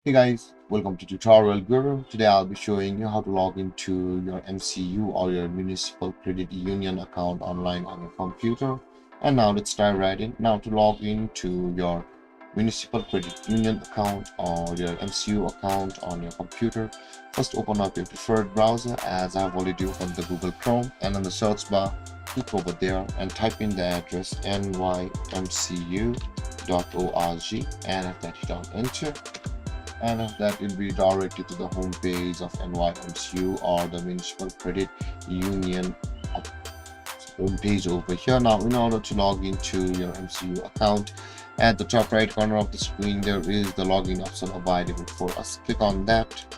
Hey guys, welcome to Tutorial Guru. Today I'll be showing you how to log into your MCU or your Municipal Credit Union account online on your computer. And now let's dive right in. Now to log into your Municipal Credit Union account or your MCU account on your computer, first open up your preferred browser as I've already opened the Google Chrome, and in the search bar click over there and type in the address nymcu.org, and after that hit on enter, and after that it will be directed to the home page of NYMCU or the Municipal Credit Union home page over here. Now in order to log into your MCU account, at the top right corner of the screen there is the login option available for us. Click on that,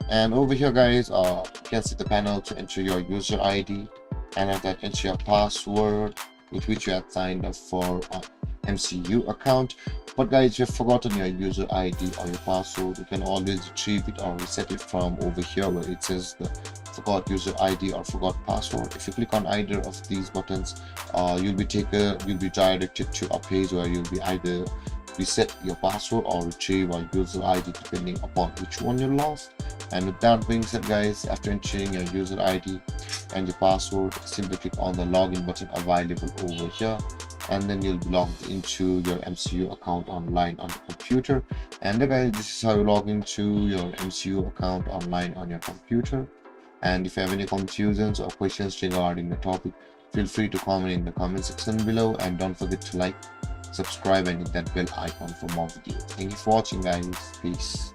and over here guys, you can see the panel to enter your user ID, and after that enter your password with which you had signed up for MCU account. But guys, if you've forgotten your user ID or your password, you can always retrieve it or reset it from over here where it says the forgot user ID or forgot password. If you click on either of these buttons, you'll be directed to a page where you'll be either reset your password or retrieve your user ID depending upon which one you lost. And with that being said guys, after entering your user ID and your password, simply click on the login button available over here, and then you'll be logged into your MCU account online on the computer. And guys, this is how you log into your MCU account online on your computer. And if you have any confusions or questions regarding the topic, feel free to comment in the comment section below, and don't forget to like, subscribe and hit that bell icon for more videos. Thank you for watching guys. Peace.